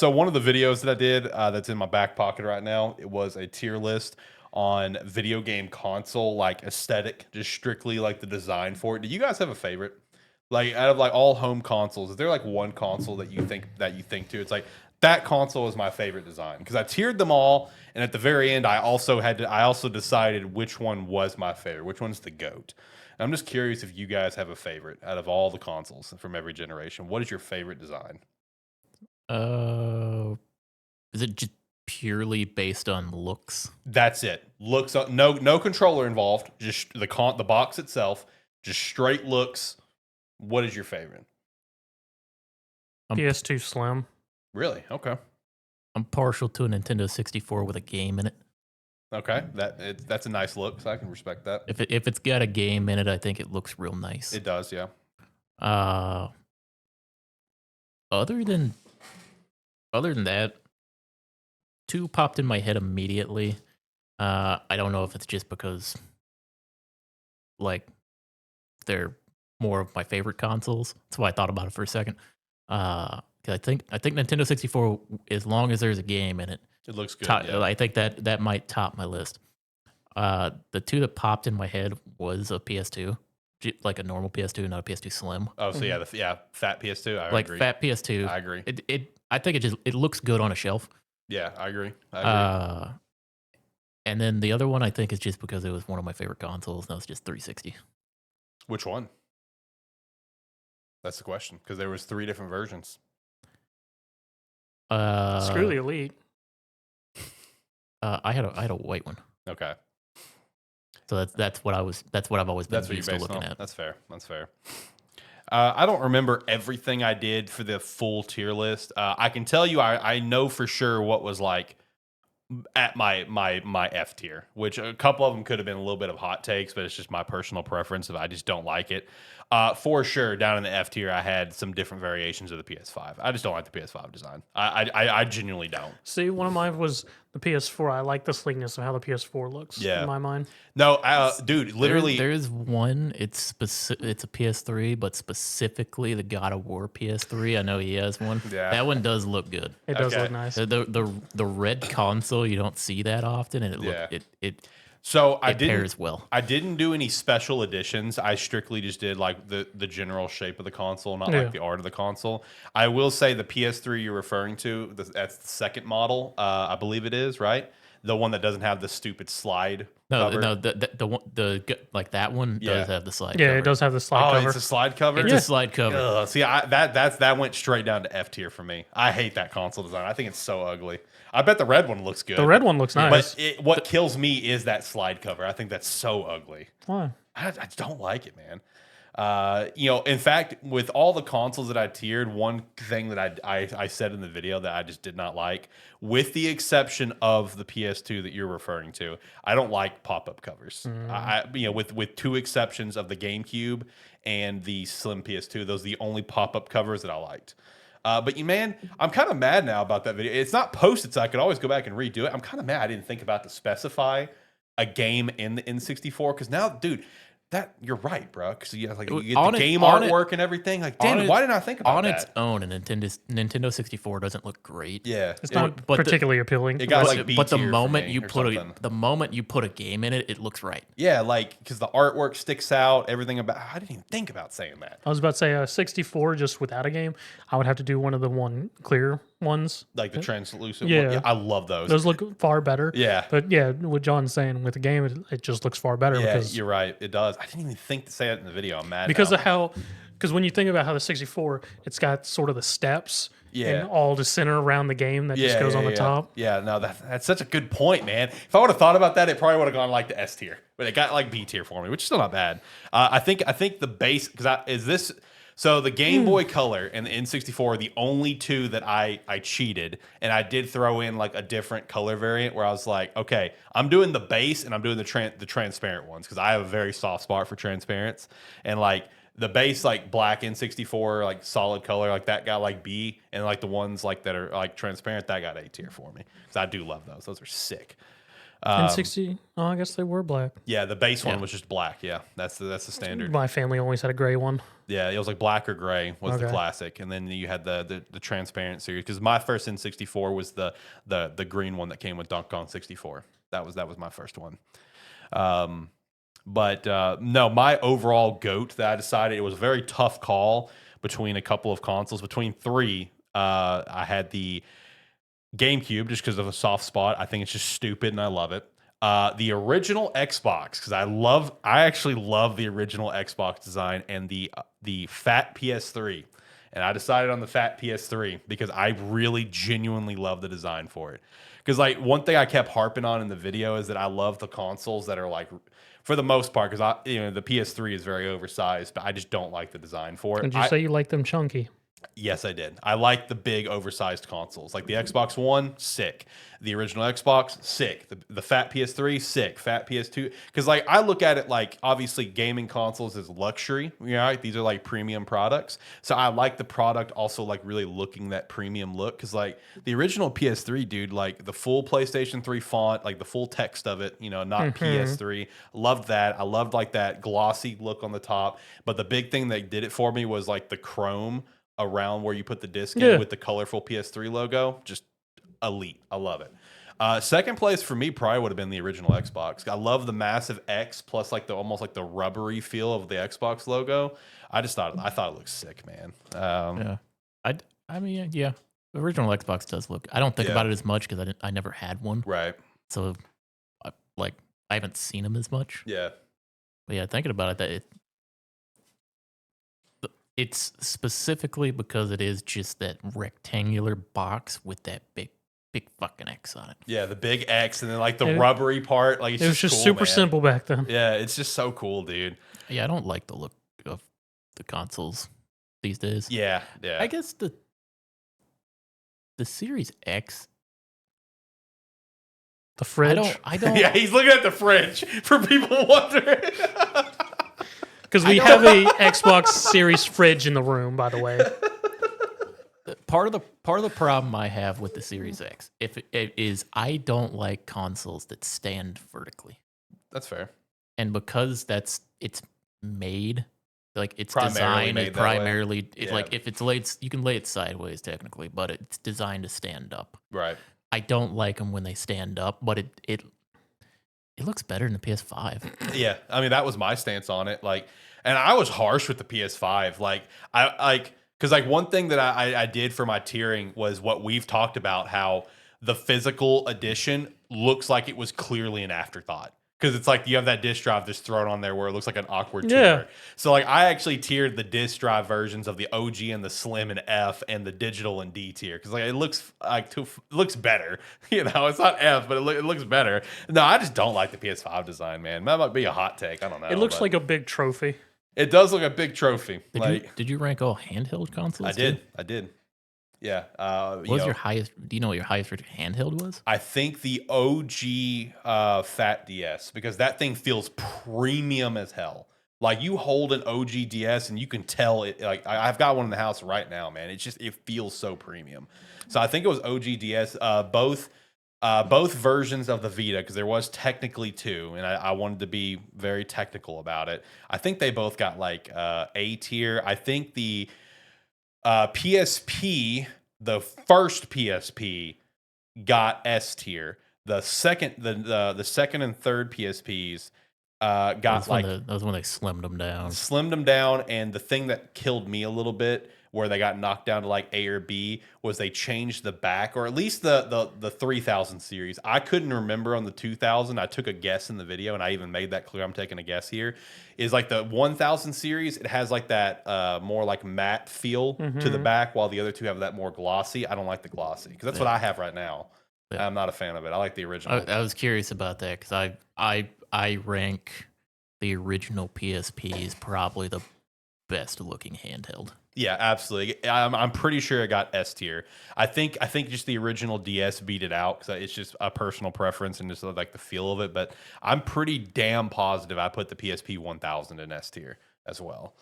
So one of the videos that I did that's in my back pocket right now, it was a tier list on video game console like aesthetic, just strictly like the design for it. Do you guys have a favorite? Like out of like all home consoles, is there like one console that you think to? It's like that console is my favorite design because I tiered them all, and at the very end, I also decided which one was my favorite, which one's the GOAT. I'm just curious if you guys have a favorite out of all the consoles from every generation. What is your favorite design? Uh, is it just purely based on looks? That's it. Looks no controller involved. Just the box itself. Just straight looks. What is your favorite? PS2 Slim. Really? Okay. I'm partial to a Nintendo 64 with a game in it. Okay, that's a nice look, so I can respect that. If it's got a game in it, I think it looks real nice. It does, yeah. Other than that, two popped in my head immediately. I don't know if it's just because like they're more of my favorite consoles. That's why I thought about it for a second. 'Cause I think Nintendo 64, as long as there's a game in it, it looks good. Yeah. I think that might top my list. The two that popped in my head was a PS2, like a normal PS2, not a PS2 Slim. Oh, so yeah, fat PS2. I agree. Fat PS2. I agree. I think it looks good on a shelf. Yeah, I agree. And then the other one I think is just because it was one of my favorite consoles. And that was just 360. Which one? That's the question because there was 3 different versions. Screw the Elite. I had a white one. Okay. So that's what I've always been used to looking at. That's fair. I don't remember everything I did for the full tier list. I can tell you I know for sure what was like at my F tier, which a couple of them could have been a little bit of hot takes, but it's just my personal preference. I just don't like it. For sure, down in the F tier, I had some different variations of the PS5. I just don't like the PS5 design. I genuinely don't. See, one of mine was the PS4. I like the sleekness of how the PS4 looks. Yeah. In my mind. No, dude, literally, there's one. It's a PS3, but specifically the God of War PS3. I know he has one. Yeah. That one does look good. It does look nice. The red console, you don't see that often, and it pairs well. I didn't do any special editions. I strictly just did like the general shape of the console, not like the art of the console. I will say the PS3 you're referring to, that's the second model, I believe it is, right? The one that doesn't have the stupid slide cover. No, the like that one does have the slide cover. Yeah, it does have the slide cover. It's a slide cover? It's a slide cover. Ugh, see, that went straight down to F tier for me. I hate that console design. I think it's so ugly. I bet the red one looks good. The red one looks nice. But what kills me is that slide cover. I think that's so ugly. Why? I don't like it, man. In fact, with all the consoles that I tiered, one thing that I said in the video that I just did not like, with the exception of the PS2 that you're referring to, I don't like pop-up covers. With 2 exceptions of the GameCube and the Slim PS2, those are the only pop-up covers that I liked. But man, I'm kind of mad now about that video. It's not posted, so I could always go back and redo it. I'm kind of mad I didn't think about to specify a game in the N64 because now, dude. You're right, bro. Because you get the game artwork and everything. Like, damn, why didn't I think about that? On its own, a Nintendo 64 doesn't look great. Yeah, it's not particularly appealing. It got like B but the tier moment for me you put a game in it, it looks right. Yeah, like because the artwork sticks out. Everything about. I didn't even think about saying that. I was about to say 64 just without a game. I would have to do one of the clear ones, like the translucent. Yeah. Yeah, I love those. Those look far better. Yeah, but yeah, what John's saying with the game, it just looks far better. Yeah, because you're right. It does. I didn't even think to say it in the video. I'm mad because when you think about how the 64, it's got sort of the steps. Yeah. And all the center around the game that just goes on the top. Yeah, no, that's such a good point, man. If I would have thought about that, it probably would have gone like the S tier, but it got like B tier for me, which is still not bad. I think the base So the Game Boy Color and the N64 are the only 2 that I cheated, and I did throw in like a different color variant where I was like, okay, I'm doing the base and I'm doing the transparent ones because I have a very soft spot for transparents, and like the base like black N64 like solid color like that got like B, and like the ones like that are like transparent that got A tier for me because I do love those. Those are sick. N60, I guess they were black. Yeah, the base one was just black. Yeah, that's the standard. My family always had a gray one. Yeah, it was like black or gray was the Okay. classic, and then you had the transparent series. Because my first N64 was the green one that came with Donkey Kong 64. That was my first one. But no, my overall GOAT that I decided, it was a very tough call between a couple of consoles. Between three, I had the GameCube just because of a soft spot. I think it's just stupid and I love it. The original Xbox, because I actually love the original Xbox design, and the fat PS3. And I decided on the fat PS3 because I really genuinely love the design for it. Because like one thing I kept harping on in the video is that I love the consoles that are like, for the most part, because the PS3 is very oversized, but I just don't like the design for it. Did you say you like them chunky? Yes, I did. I like the big, oversized consoles. Like the Xbox One, sick. The original Xbox, sick. The fat PS3, sick. Fat PS2. Because, like, I look at it like, obviously, gaming consoles is luxury. Right? These are, like, premium products. So I like the product also, like, really looking that premium look. Because, like, the original PS3, dude, like, the full PlayStation 3 font, like, the full text of it, not PS3. Loved that. I loved, like, that glossy look on the top. But the big thing that did it for me was, like, the chrome around where you put the disc in with the colorful PS3 logo. Just elite. I love it. Second place for me probably would have been the original Xbox. I love the massive X plus like the almost like the rubbery feel of the Xbox logo. I thought it looked sick, man. Yeah, I mean, yeah, the original Xbox does look. I don't think about it as much because I never had one, right? So, I haven't seen them as much. Yeah, but yeah, thinking about it, it's specifically because it is just that rectangular box with that big fucking X on it. Yeah, the big X and then like the rubbery part. Like it was just cool, super man. simple back then. Yeah, it's just so cool, dude. Yeah, I don't like the look of the consoles these days. Yeah. I guess the Series X. The fridge. I don't. Yeah, he's looking at the fridge for people wondering. Because we have a Xbox Series fridge in the room, by the way. Part of the problem I have with the Series X, if it is, I don't like consoles that stand vertically. That's fair. And because it's made, like it's Primarily designed made as that way. primarily Yeah. like if it's laid, you can lay it sideways technically, but it's designed to stand up. Right. I don't like them when they stand up, but it looks better than the PS5. Yeah, I mean that was my stance on it. Like, and I was harsh with the PS5. Like, because like one thing that I did for my tiering was what we've talked about, how the physical edition looks like it was clearly an afterthought. Because it's like you have that disc drive just thrown on there where it looks like an awkward tier. So like I actually tiered the disc drive versions of the OG and the Slim and F and the digital and D tier because like it looks better. It's not F, but it looks better. No, I just don't like the PS5 design, man. That might be a hot take. I don't know. It looks like a big trophy. It does look a big trophy. Did you rank all handheld consoles? I did. Yeah. What was your highest? Do you know what your highest rated handheld was? I think the OG Fat DS, because that thing feels premium as hell. Like you hold an OG DS and you can tell it. Like I've got one in the house right now, man. It feels so premium. So I think it was OG DS. Both versions of the Vita, because there was technically two, and I wanted to be very technical about it. I think they both got like A tier. I think the PSP, the first PSP, got S tier. The second and third PSPs got that was when they slimmed them down. And the thing that killed me a little bit, where they got knocked down to like A or B, was they changed the back, or at least the 3000 series. I couldn't remember on the 2000. I took a guess in the video, and I even made that clear. I'm taking a guess here. Is like the 1000 series, it has like that more like matte feel to the back, while the other two have that more glossy. I don't like the glossy because that's what I have right now. Yeah. I'm not a fan of it. I like the original. I was curious about that because I rank the original PSP as probably the best looking handheld. Yeah, absolutely. I'm pretty sure it got S tier. I think just the original DS beat it out because it's just a personal preference and just like the feel of it. But I'm pretty damn positive I put the PSP 1000 in S tier as well.